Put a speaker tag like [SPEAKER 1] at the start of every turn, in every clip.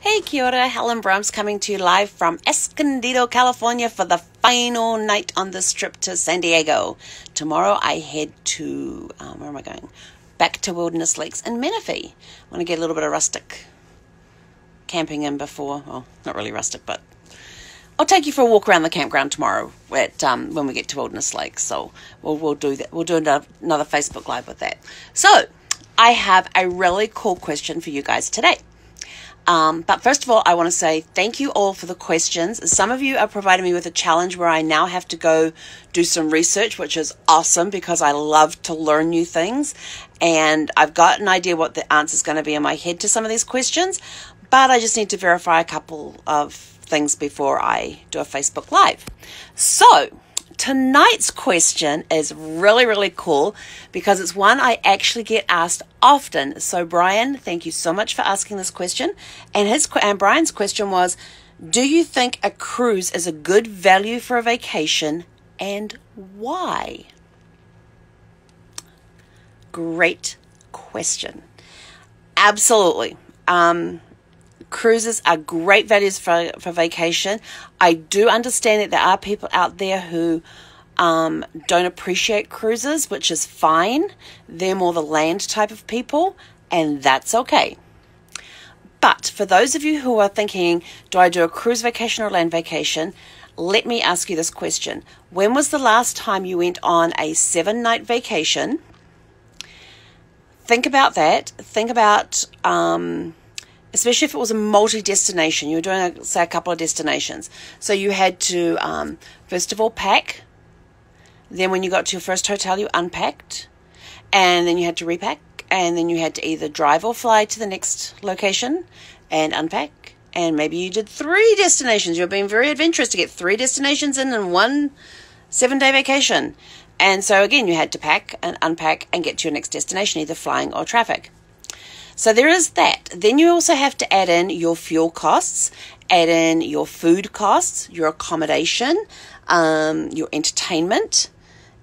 [SPEAKER 1] Hey, kia ora, Helen Brahms coming to you live from Escondido, California for the final night on this trip to San Diego. Tomorrow I head to, where am I going? Back to Wilderness Lakes in Menifee. I want to get a little bit of rustic camping in before, well, not really rustic, but I'll take you for a walk around the campground tomorrow at, when we get to Wilderness Lakes. So we'll do that. We'll do another Facebook Live with that. So I have a really cool question for you guys today. But first of all, I want to say thank you all for the questions. Some of you are providing me with a challenge where I now have to go do some research, which is awesome because I love to learn new things. And I've got an idea what the answer is going to be in my head to some of these questions, but I just need to verify a couple of things before I do a Facebook Live. So tonight's question is really, really cool because it's one I actually get asked often. So Brian, thank you so much for asking this question. And Brian's question was, do you think a cruise is a good value for a vacation and why? Great question. Absolutely. Cruises are great values for vacation. I do understand that there are people out there who don't appreciate cruises, which is fine. They're more the land type of people, and that's okay. But for those of you who are thinking, do I do a cruise vacation or land vacation? Let me ask you this question. When was the last time you went on a 7-night vacation? Think about that. Think about especially if it was a multi-destination. You were doing, say, a couple of destinations. So you had to, first of all, pack. Then when you got to your first hotel, you unpacked. And then you had to repack. And then you had to either drive or fly to the next location and unpack. And maybe you did 3 destinations. You're being very adventurous to get 3 destinations in one 7-day vacation. And so, again, you had to pack and unpack and get to your next destination, either flying or traffic. So there is that. Then you also have to add in your fuel costs, add in your food costs, your accommodation, your entertainment,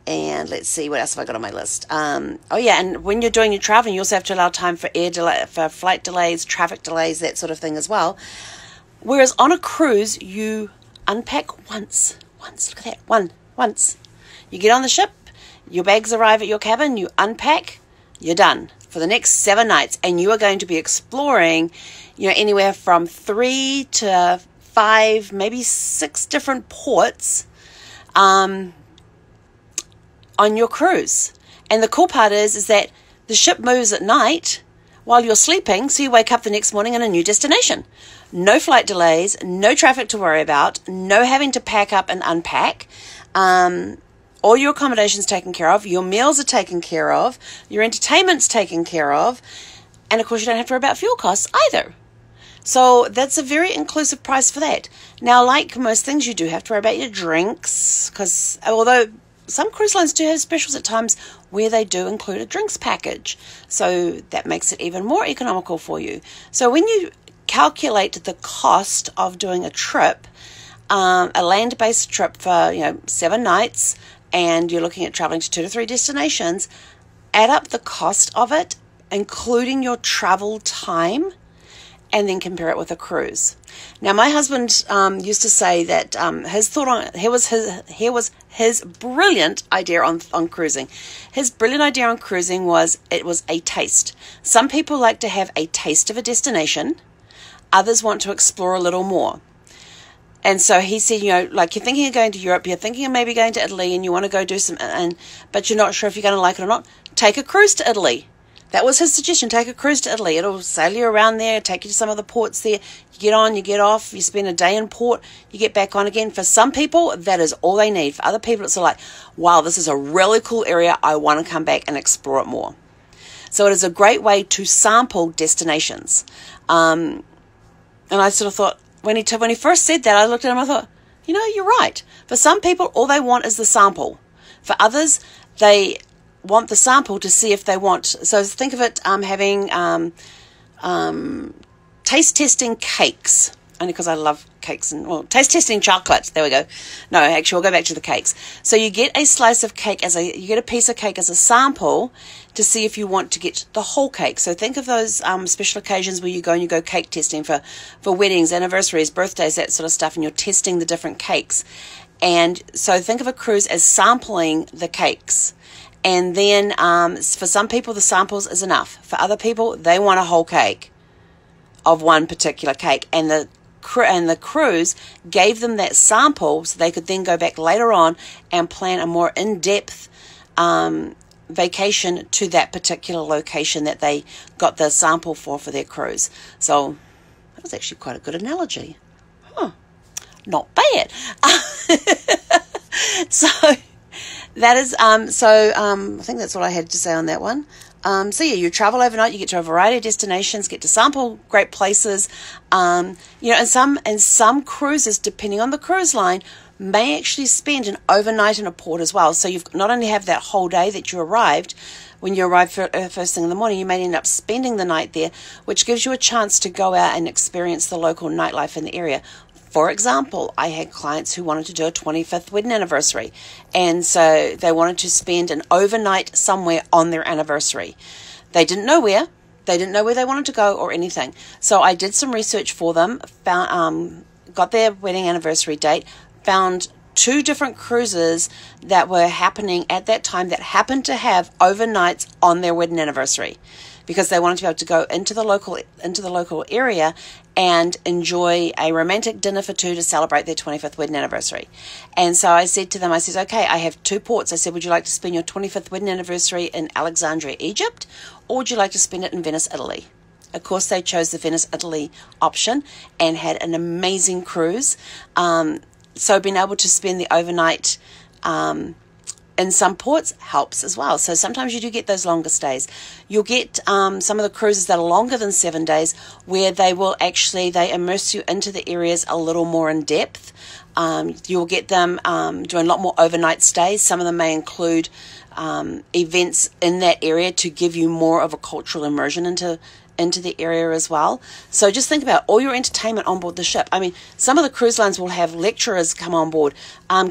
[SPEAKER 1] and let's see, what else have I got on my list? Oh yeah, and when you're doing your traveling, you also have to allow time for for flight delays, traffic delays, that sort of thing as well. Whereas on a cruise, you unpack once. Look at that, once. You get on the ship, your bags arrive at your cabin, you unpack, you're done for the next 7 nights, and you are going to be exploring, anywhere from 3 to 5, maybe 6 different ports on your cruise. And the cool part is that the ship moves at night while you're sleeping, so you wake up the next morning in a new destination. No flight delays, no traffic to worry about, no having to pack up and unpack. All your accommodation's taken care of, your meals are taken care of, your entertainment's taken care of, and of course you don't have to worry about fuel costs either. So that's a very inclusive price for that. Now, like most things, you do have to worry about your drinks, because although some cruise lines do have specials at times where they do include a drinks package, so that makes it even more economical for you. So when you calculate the cost of doing a trip, a land-based trip for 7 nights, and you're looking at traveling to 2 to 3 destinations, add up the cost of it, including your travel time, and then compare it with a cruise. Now, my husband used to say that his thought on here was his brilliant idea on cruising. His brilliant idea on cruising was it was a taste. Some people like to have a taste of a destination. Others want to explore a little more. And so he said, like you're thinking of going to Europe, you're thinking of maybe going to Italy, and you want to go do some, but you're not sure if you're going to like it or not, take a cruise to Italy. That was his suggestion, take a cruise to Italy. It'll sail you around there, take you to some of the ports there. You get on, you get off, you spend a day in port, you get back on again. For some people, that is all they need. For other people, it's like, wow, this is a really cool area. I want to come back and explore it more. So it is a great way to sample destinations. And I sort of thought, when he first said that, I looked at him and I thought, you're right. For some people, all they want is the sample. For others, they want the sample to see if they want. So think of it having taste testing cakes. only because I love cakes and, well, taste testing chocolate. There we go. No, actually, we'll go back to the cakes. So you get a slice of cake you get a piece of cake as a sample to see if you want to get the whole cake. So think of those special occasions where you go cake testing for weddings, anniversaries, birthdays, that sort of stuff, and you're testing the different cakes. And so think of a cruise as sampling the cakes. And then for some people, the samples is enough. For other people, they want a whole cake of one particular cake. And the cruise gave them that sample so they could then go back later on and plan a more in-depth vacation to that particular location that they got the sample for their cruise. So that was actually quite a good analogy. Not bad. So that is I think that's all I had to say on that one. So yeah, you travel overnight, you get to a variety of destinations, get to sample great places. And some cruises, depending on the cruise line, may actually spend an overnight in a port as well. So you've not only have that whole day that you arrived. When you arrive first thing in the morning, you may end up spending the night there, which gives you a chance to go out and experience the local nightlife in the area. For example, I had clients who wanted to do a 25th wedding anniversary, and so they wanted to spend an overnight somewhere on their anniversary. They didn't know where. They didn't know where they wanted to go or anything. So I did some research for them, got their wedding anniversary date, found 2 different cruises that were happening at that time that happened to have overnights on their wedding anniversary, because they wanted to be able to go into the local area and enjoy a romantic dinner for 2 to celebrate their 25th wedding anniversary. And so I said to them, okay, I have 2 ports. I said, would you like to spend your 25th wedding anniversary in Alexandria, Egypt, or would you like to spend it in Venice, Italy? Of course, they chose the Venice, Italy option and had an amazing cruise. So being able to spend the overnight in some ports helps as well. So sometimes you do get those longer stays. You'll get some of the cruises that are longer than 7 days, where they immerse you into the areas a little more in depth. You'll get them doing a lot more overnight stays. Some of them may include events in that area to give you more of a cultural immersion into the area as well. So just think about all your entertainment on board the ship. I mean, some of the cruise lines will have lecturers come on board.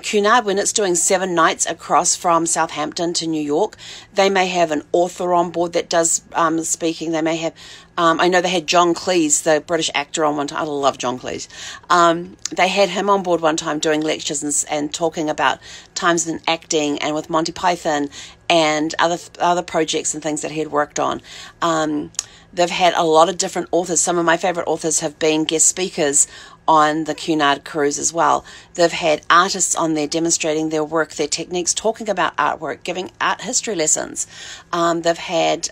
[SPEAKER 1] Cunard, when it's doing 7 nights across from Southampton to New York, they may have an author on board that does speaking. They may have, I know they had John Cleese, the British actor, on one time. I love John Cleese. They had him on board one time doing lectures and talking about times in acting and with Monty Python and other projects and things that he had worked on. They've had a lot of different authors. Some of my favorite authors have been guest speakers on the Cunard cruise as well. They've had artists on there demonstrating their work, their techniques, talking about artwork, giving art history lessons. They've had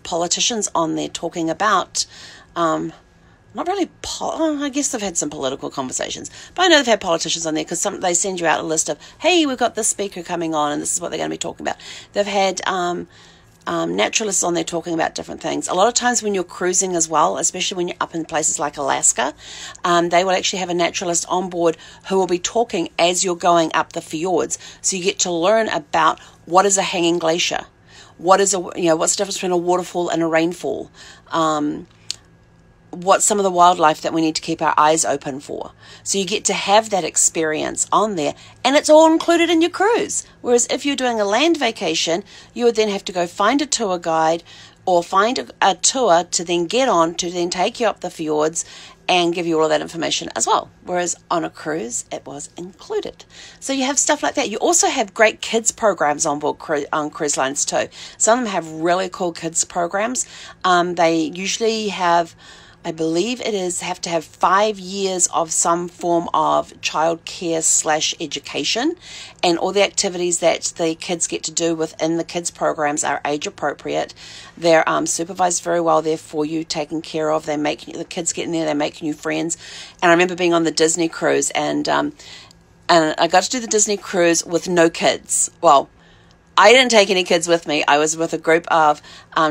[SPEAKER 1] politicians on there talking about, not really, I guess they've had some political conversations, but I know they've had politicians on there because they send you out a list of, hey, we've got this speaker coming on and this is what they're going to be talking about. They've had naturalists on there talking about different things. A lot of times when you're cruising as well, especially when you're up in places like Alaska, they will actually have a naturalist on board who will be talking as you're going up the fjords. So you get to learn about what is a hanging glacier, what's the difference between a waterfall and a rainfall, what's some of the wildlife that we need to keep our eyes open for. So you get to have that experience on there, and it's all included in your cruise. Whereas if you're doing a land vacation, you would then have to go find a tour guide or find a tour to then get on to then take you up the fjords and give you all of that information as well. Whereas on a cruise, it was included. So you have stuff like that. You also have great kids programs on board on cruise lines too. Some of them have really cool kids programs. They usually have, I believe have to have 5 years of some form of childcare / education, and all the activities that the kids get to do within the kids programs are age appropriate. They're supervised very well there for you, taken care of. The kids get in there, they're making you friends. And I remember being on the Disney cruise, and I got to do the Disney cruise with no kids. Well, I didn't take any kids with me. I was with a group of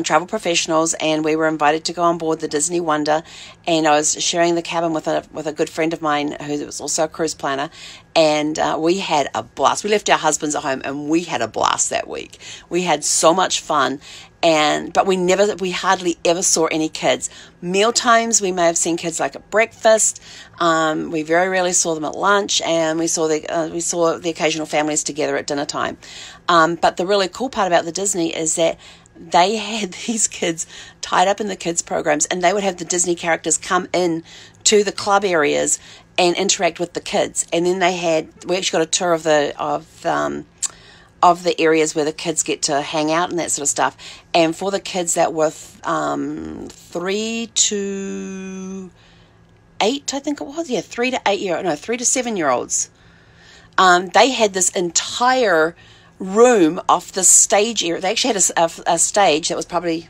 [SPEAKER 1] travel professionals, and we were invited to go on board the Disney Wonder, and I was sharing the cabin with a good friend of mine who was also a cruise planner, and we had a blast. We left our husbands at home, and we had a blast that week. We had so much fun, But we hardly ever saw any kids. Meal times, we may have seen kids like at breakfast. We very rarely saw them at lunch, and we saw the occasional families together at dinner time. But the really cool part about the Disney is that they had these kids tied up in the kids programs, and they would have the Disney characters come in to the club areas and interact with the kids. And then we actually got a tour of the areas where the kids get to hang out and that sort of stuff. And for the kids that were 3 to 8, I think it was, 3 to 7 year olds, they had this entire room off the stage area. They actually had a stage that was probably,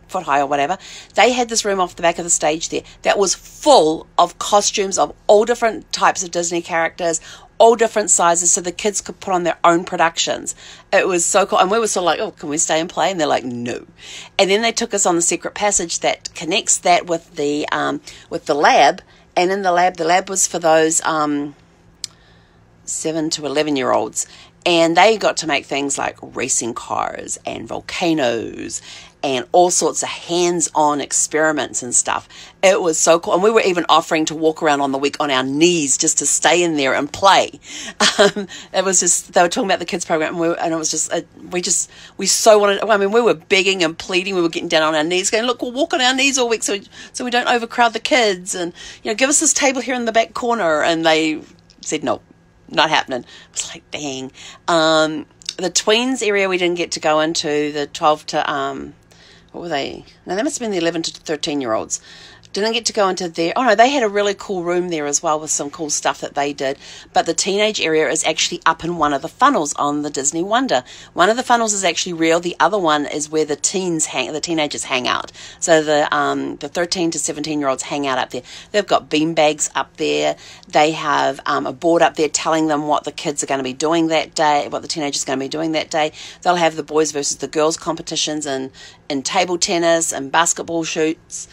[SPEAKER 1] foot high or whatever. They had this room off the back of the stage there that was full of costumes of all different types of Disney characters, all different sizes, so the kids could put on their own productions. It was so cool. And we were sort of like, oh, can we stay and play? And they're like, no. And then they took us on the secret passage that connects that with the lab. And in the lab was for those 7 to 11 year olds. And they got to make things like racing cars and volcanoes and all sorts of hands-on experiments and stuff. It was so cool. And we were even offering to walk around on the week on our knees just to stay in there and play. It was just, they were talking about the kids program, and it was just, we so wanted, we were begging and pleading. We were getting down on our knees going, look, we'll walk on our knees all week so we don't overcrowd the kids. And, give us this table here in the back corner. And they said, no, not happening. I was like, dang. The tweens area we didn't get to go into, the 12 to, what were they? No, they must have been the 11 to 13 year olds. Didn't get to go into there. Oh no, they had a really cool room there as well with some cool stuff that they did. But the teenage area is actually up in one of the funnels on the Disney Wonder. One of the funnels is actually real. The other one is where the teenagers hang out. So the 13 to 17 year olds hang out up there. They've got beanbags up there. They have a board up there telling them what the kids are going to be doing that day, what the teenagers are going to be doing that day. They'll have the boys versus the girls competitions and table tennis and basketball shoots.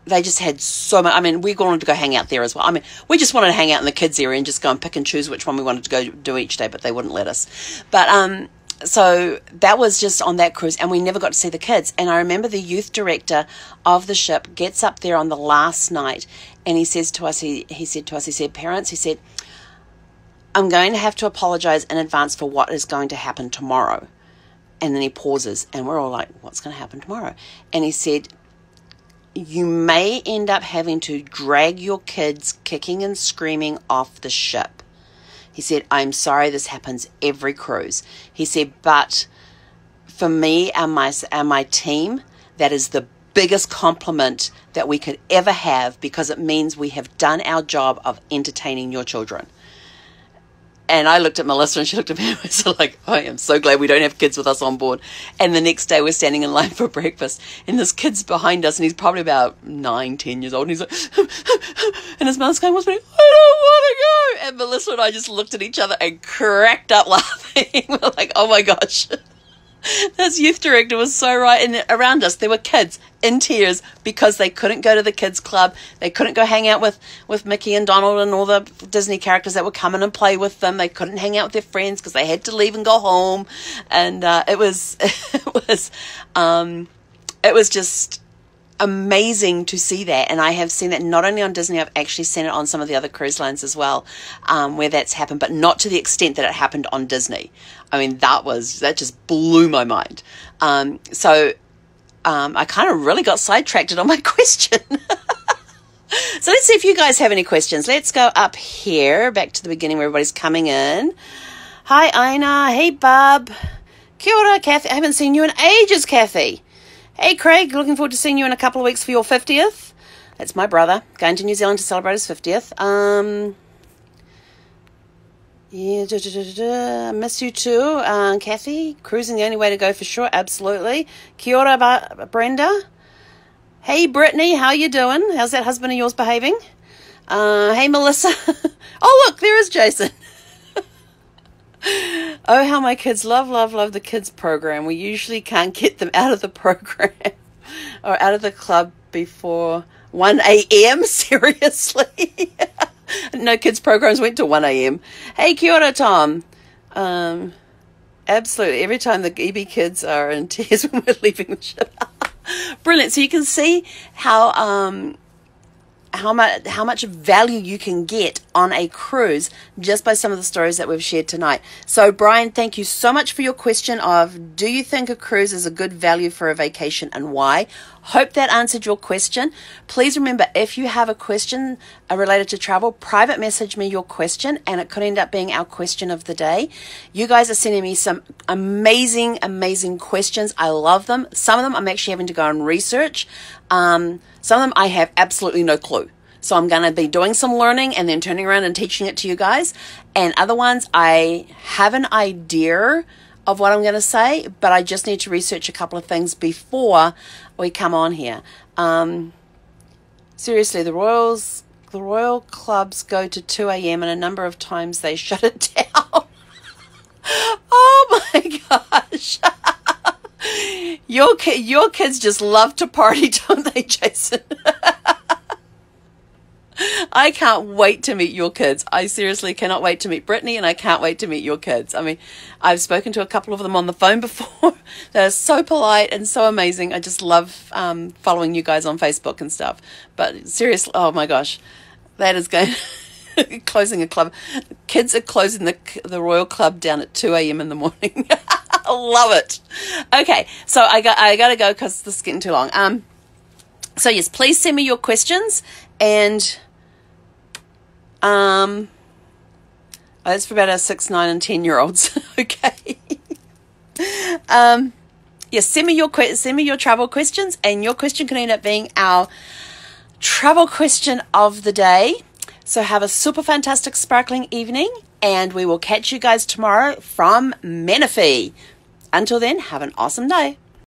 [SPEAKER 1] They just had so much. We wanted to go hang out there as well. We just wanted to hang out in the kids area and just go and pick and choose which one we wanted to go do each day, but they wouldn't let us. But so that was just on that cruise, and we never got to see the kids. And I remember the youth director of the ship gets up there on the last night, and he says to us, he said, parents, he said, I'm going to have to apologize in advance for what is going to happen tomorrow. And then he pauses, and we're all like, what's going to happen tomorrow? And he said, you may end up having to drag your kids kicking and screaming off the ship. He said, I'm sorry, this happens every cruise. He said, but for me and my team, that is the biggest compliment that we could ever have, because it means we have done our job of entertaining your children. And I looked at Melissa and she looked at me and I was like, I am so glad we don't have kids with us on board. And the next day we're standing in line for breakfast and this kid's behind us and he's probably about 9-10 years old. And he's like, and his mother's going, I don't want to go. And Melissa and I just looked at each other and cracked up laughing. We're like, oh my gosh. This youth director was so right. And around us, there were kids in tears because they couldn't go to the kids club. They couldn't go hang out with Mickey and Donald and all the Disney characters that would come in and play with them. They couldn't hang out with their friends because they had to leave and go home. And it was just amazing to see that. And I have seen that not only on Disney, I've actually seen it on some of the other cruise lines as well, where that's happened, but not to the extent that it happened on Disney. That just blew my mind. So I kind of really got sidetracked on my question. So let's see if you guys have any questions. Let's go up here, back to the beginning where everybody's coming in. Hi, Ina. Hey, Bub. Kia ora, Kathy. I haven't seen you in ages, Kathy. Hey, Craig. Looking forward to seeing you in a couple of weeks for your 50th. That's my brother. Going to New Zealand to celebrate his 50th. Yeah, miss you too, Kathy. Cruising the only way to go for sure, absolutely. Kia ora, Brenda. Hey, Brittany, how you doing? How's that husband of yours behaving? Hey, Melissa. Oh, look, there is Jason. Oh, how my kids love the kids program. We usually can't get them out of the program or out of the club before 1 a.m. Seriously. No kids programs went to 1 a.m. Hey, kia ora, Tom. Absolutely. Every time the EB kids are in tears when we're leaving the ship. Brilliant. So you can see how much value you can get on a cruise just by some of the stories that we've shared tonight. So Brian, thank you so much for your question of, do you think a cruise is a good value for a vacation and why? Hope that answered your question. Please remember, if you have a question related to travel, private message me your question, and it could end up being our question of the day. You guys are sending me some amazing, amazing questions. I love them. Some of them I'm actually having to go and research. Some of them I have absolutely no clue. So I'm going to be doing some learning and then turning around and teaching it to you guys. And other ones, I have an idea of what I'm going to say, but I just need to research a couple of things before we come on here. Seriously, the Royal clubs go to 2 a.m. and a number of times they shut it down. Oh my gosh. Your kids just love to party, don't they, Jason? I can't wait to meet your kids. I seriously cannot wait to meet Brittany, and I can't wait to meet your kids. I mean, I've spoken to a couple of them on the phone before. They're so polite and so amazing. I just love following you guys on Facebook and stuff. But seriously, oh my gosh, that is going closing a club. Kids are closing the Royal Club down at 2 a.m. in the morning. I love it. Okay, so I got to go because this is getting too long. So yes, please send me your questions, and that's for about our 6, 9, and 10-year-olds. Okay. Yes, send me your travel questions, and your question can end up being our travel question of the day. So have a super fantastic sparkling evening, and we will catch you guys tomorrow from Menifee. Until then, have an awesome day.